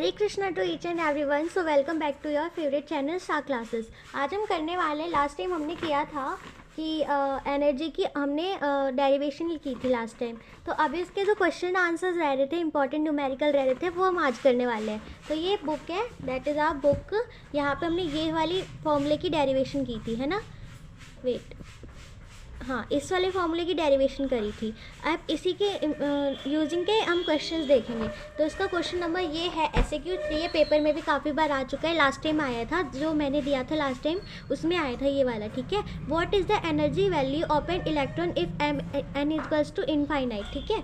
Hare Krishna to each and everyone. So welcome back to your favourite channel Star Classes. आज हम करने वाले, last time हमने किया था कि एनर्जी की हमने डेरिवेशन की थी लास्ट टाइम। तो अभी इसके जो क्वेश्चन आंसर्स रह रहे थे, इंपॉर्टेंट न्यूमेरिकल रह रहे थे, वो हम आज करने वाले हैं। तो ये बुक है, दैट इज़ आवर बुक। यहाँ पे हमने ये वाली फॉर्मूले की डेरिवेशन की थी, है ना। वेट, हाँ, इस वाले फॉर्मूले की डेरिवेशन करी थी। अब इसी के यूजिंग के हम क्वेश्चंस देखेंगे। तो इसका क्वेश्चन नंबर ये है, SAQ 3 ये पेपर में भी काफ़ी बार आ चुका है। लास्ट टाइम आया था, जो मैंने दिया था लास्ट टाइम उसमें आया था ये वाला, ठीक है। What is the energy value of an electron if n equals to infinite, ठीक है।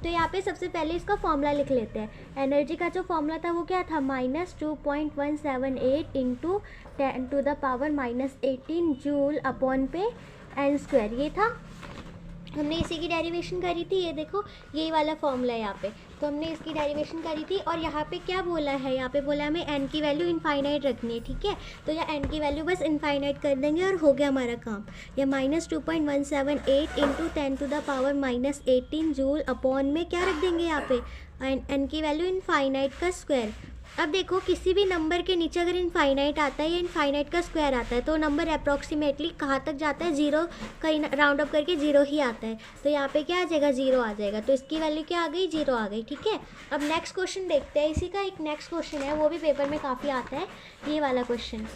तो यहाँ पे सबसे पहले इसका फॉर्मूला लिख लेते हैं। एनर्जी का जो फॉर्मूला था वो क्या था, -2.178 इंटू 10⁻⁻18 जूल अपॉन पे n², ये था। हमने इसी की डेरिवेशन करी थी। ये देखो, यही वाला फॉर्मूला है यहाँ पे। तो हमने इसकी डेरिवेशन करी थी और यहाँ पे क्या बोला है, यहाँ पे बोला हमें n की वैल्यू इनफाइनाइट रखनी है, ठीक है। तो यहाँ n की वैल्यू बस इनफाइनाइट कर देंगे और हो गया हमारा काम। या -2.178 इंटू 10⁻⁻18 जूल अपॉन में क्या रख देंगे यहाँ पे, n की वैल्यू इनफाइनाइट का स्क्वायर। अब देखो, किसी भी नंबर के नीचे अगर इनफाइनाइट आता है या इनफाइनाइट का स्क्वायर आता है तो नंबर अप्रॉक्सीमेटली कहाँ तक जाता है, जीरो, कहीं राउंड अप करके जीरो ही आता है। तो यहाँ पे क्या आ जाएगा, जीरो आ जाएगा। तो इसकी वैल्यू क्या आ गई, जीरो आ गई, ठीक है। अब नेक्स्ट क्वेश्चन देखते हैं। इसी का एक नेक्स्ट क्वेश्चन है, वो भी पेपर में काफ़ी आता है, ये वाला क्वेश्चन।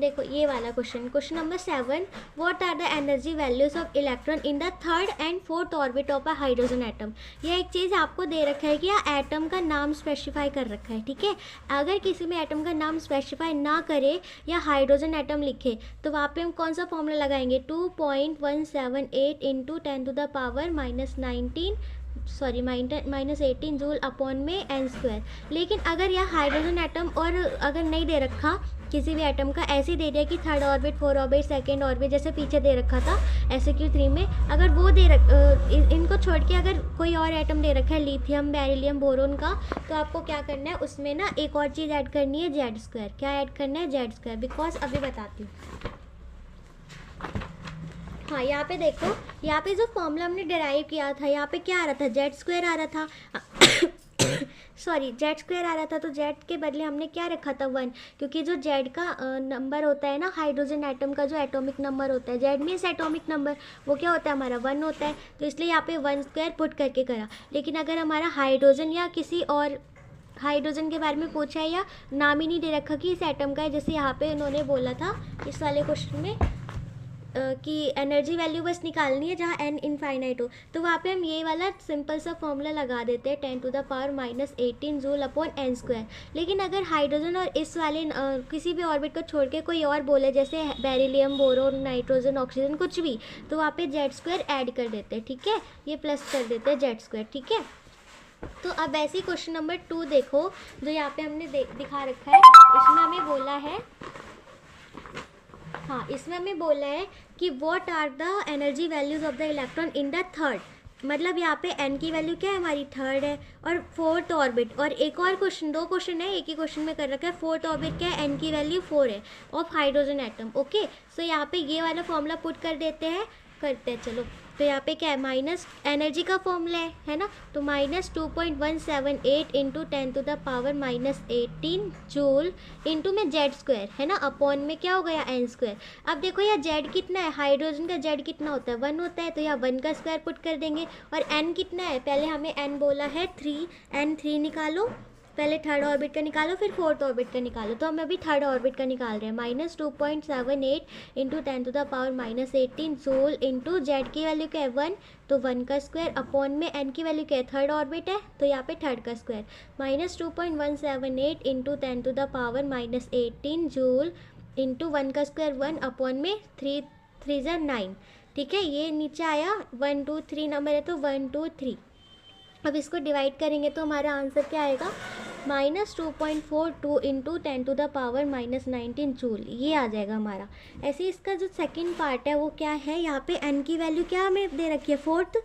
देखो ये वाला question number 7, what are the energy values of electron in the third and fourth orbit of a hydrogen atom. ये एक चीज़ आपको दे रखा है कि एटम का नाम स्पेसिफाई कर रखा है, ठीक है। अगर किसी में एटम का नाम स्पेसिफाई ना करे या हाइड्रोजन एटम लिखे तो वहाँ पे हम कौन सा फॉर्मूला लगाएंगे, 2.178 इंटू 10⁻⁻18 जूल अपॉन में n²। लेकिन अगर यह हाइड्रोजन एटम और अगर नहीं दे रखा किसी भी एटम का, ऐसे ही दे दिया कि third orbit, fourth orbit, second orbit, जैसे पीछे दे रखा था SAQ 3 में, अगर वो इनको छोड़ के अगर कोई और एटम दे रखा है, लिथियम, बेरिलियम, बोरोन का, तो आपको क्या करना है, उसमें ना एक और चीज़ ऐड करनी है, Z²। क्या ऐड करना है, Z², बिकॉज अभी बताती हूँ। हाँ, यहाँ पे देखो, यहाँ पे जो फॉर्मूला हमने डिराइव किया था, यहाँ पे क्या आ रहा था, Z² आ रहा था। सॉरी, Z² आ रहा था, तो Z के बदले हमने क्या रखा था, 1, क्योंकि जो Z का नंबर होता है ना, हाइड्रोजन एटम का जो एटॉमिक नंबर होता है, Z मीन्स एटॉमिक नंबर, वो क्या होता है हमारा, 1 होता है। तो इसलिए यहाँ पे 1² पुट करके करा। लेकिन अगर हमारा हाइड्रोजन या किसी और हाइड्रोजन के बारे में पूछा है या नाम ही नहीं दे रखा कि इस एटम का है, जैसे यहाँ पे उन्होंने बोला था इस वाले क्वेश्चन में कि एनर्जी वैल्यू बस निकालनी है जहाँ n इनफाइनाइट हो, तो वहाँ पे हम ये वाला सिंपल सा फॉर्मूला लगा देते हैं, 10⁻⁻18 जूल अपॉन n²। लेकिन अगर हाइड्रोजन और इस वाले किसी भी ऑर्बिट को छोड़ के कोई और बोले, जैसे बेरिलियम, बोरोन, नाइट्रोजन, ऑक्सीजन, कुछ भी, तो वहाँ पे Z² ऐड कर देते हैं, ठीक है। ये प्लस कर देते हैं Z², ठीक है। तो अब ऐसे ही क्वेश्चन नंबर 2 देखो, जो यहाँ पे हमने दिखा रखा है। इसमें हमें बोला है, हाँ, इसमें हमें बोला है कि what are the energy values of the electron in the third, मतलब यहाँ पे n की वैल्यू क्या है हमारी, थर्ड है, और फोर्थ ऑर्बिट। और एक और क्वेश्चन, 2 क्वेश्चन है, एक ही क्वेश्चन में कर रखा है। फोर्थ ऑर्बिट क्या है, n की वैल्यू 4 है ऑफ हाइड्रोजन एटम, ओके। सो यहाँ पे ये वाला फॉर्मूला पुट कर देते हैं, करते हैं, चलो। तो यहाँ पे क्या है, माइनस एनर्जी का फॉर्मूला है ना, तो -2.178 इंटू 10⁻⁻18 जूल इंटू में Z² है ना, अपॉन में क्या हो गया, n²। अब देखो यहाँ Z कितना है, हाइड्रोजन का Z कितना होता है, 1 होता है, तो यहाँ 1 का स्क्वायर पुट कर देंगे। और n कितना है, पहले हमें n बोला है 3, n3 निकालो, पहले थर्ड ऑर्बिट का निकालो, फिर फोर्थ ऑर्बिट का निकालो। तो हम अभी थर्ड ऑर्बिट का निकाल रहे हैं, -2.78 इंटू 10⁻⁻18 जूल इंटू Z की वैल्यू क्या है, 1, तो 1 का स्क्वायर अपॉन में n की वैल्यू क्या है, थर्ड ऑर्बिट है, तो यहाँ पे थर्ड का स्क्वायर, -2.178 इंटू 10⁻⁻18 जूल इंटू 1 का स्क्वायर 1 अपॉन में 3 3 = 9, ठीक है। ये नीचे आया, 1 2 3 नंबर है, तो 1 2 3। अब इसको डिवाइड करेंगे तो हमारा आंसर क्या आएगा, -2.42 इंटू 10⁻⁻19 जूल, ये आ जाएगा हमारा। ऐसे इसका जो सेकंड पार्ट है वो क्या है, यहाँ पे n की वैल्यू क्या हमें दे रखी है, फोर्थ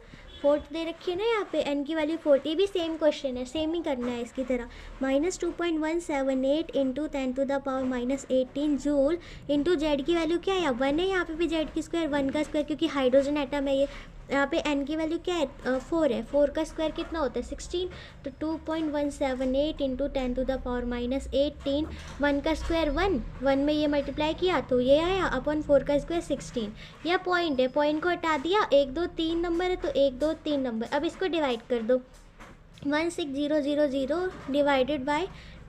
दे रखी है ना, यहाँ पे n की वैल्यू 4। ये भी सेम क्वेश्चन है, सेम ही करना है इसकी तरह। -2.178 इंटू 10⁻⁻18 जूल इंटू Z की वैल्यू क्या है, 1 है, यहाँ पे भी Z की स्क्वायर, 1 का स्क्वायर, क्योंकि हाइड्रोजन एटम है ये, यहाँ पे n की वैल्यू क्या है 4 है, 4 का स्क्वायर कितना होता है 16, तो 2.178 into 10 to the power minus 18, 1 का स्क्वायर 1, 1 में ये मल्टीप्लाई किया तो ये आया अपन 4 का स्क्वायर 16। यह पॉइंट है, पॉइंट को हटा दिया, 1 2 3 नंबर है तो 1 2 3 नंबर। अब इसको डिवाइड कर दो, 16000 डिवाइडेड बाय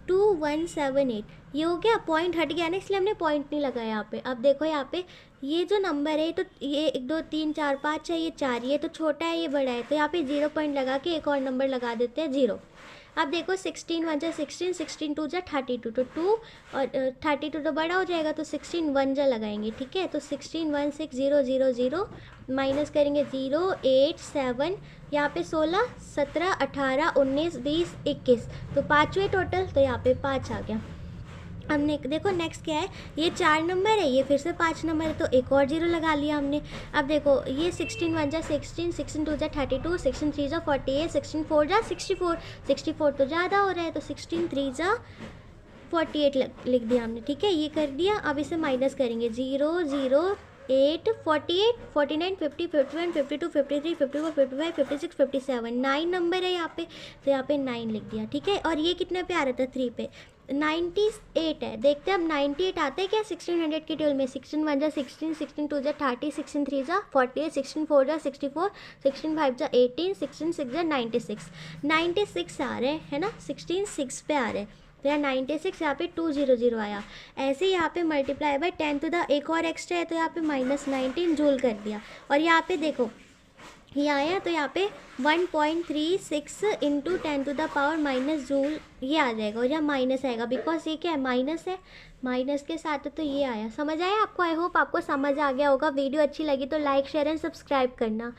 2178, ये हो गया, पॉइंट हट गया ना इसलिए हमने पॉइंट नहीं लगाया यहाँ पे। अब देखो यहाँ पे ये जो नंबर है तो ये 1 2 3 4 5 है, ये 4, ये तो छोटा है ये बड़ा है, तो यहाँ पे 0 पॉइंट लगा के एक और नंबर लगा देते हैं 0। अब देखो 16 1 जा 16, 16 2 जा 32, तो 2 और 32 तो बड़ा हो जाएगा तो 16 1 जा लगाएंगे, ठीक है। तो 16 1 6 0 0 0 माइनस करेंगे 0 8 7, यहाँ पे 16 17 18 19 20 21, तो 5 हुए टोटल, तो यहाँ पे 5 आ गया। हमने देखो नेक्स्ट क्या है, ये 4 नंबर है, ये फिर से 5 नंबर है, तो एक और 0 लगा लिया हमने। अब देखो ये 16 1 जा 16, 16 2 जा 32, 16 3 जा 48, 16 4 जा 64, 64 तो ज़्यादा हो रहा है तो 16 3 जा 48 लिख दिया हमने, ठीक है, ये कर दिया। अब इसे माइनस करेंगे 0 0 8 48 49 50 51 52 53 54 55 56 57, 9 नंबर है यहाँ पे, तो यहाँ पे 9 लिख दिया, ठीक है। और ये कितने पे आ रहा था 3 पे, 98 है। देखते हैं अब 98 आता है क्या 1600 के टेबल में, 16 1 जा 16, 16 2 जा 30, 16 3 जा 48, 16 4 जा 64, 16 5 जा 18, 16 6 जा 96, 96 आ रहे हैं, है ना, 16 6 पे आ रहे हैं, तो यहाँ 96, यहाँ पे 200 आया। ऐसे यहाँ पे मल्टीप्लाई बाय 10 टू द एक और एक्स्ट्रा है तो यहाँ पे -19 जूल कर दिया। और यहाँ पे देखो ये आया तो यहाँ पे 1.36 into 10 to the power minus joule ये आ जाएगा, और यहाँ माइनस आएगा बिकॉज ये क्या है माइनस है, माइनस के साथ तो ये आया। समझ आया आपको? आई होप आपको समझ आ गया होगा। वीडियो अच्छी लगी तो लाइक शेयर एंड सब्सक्राइब करना।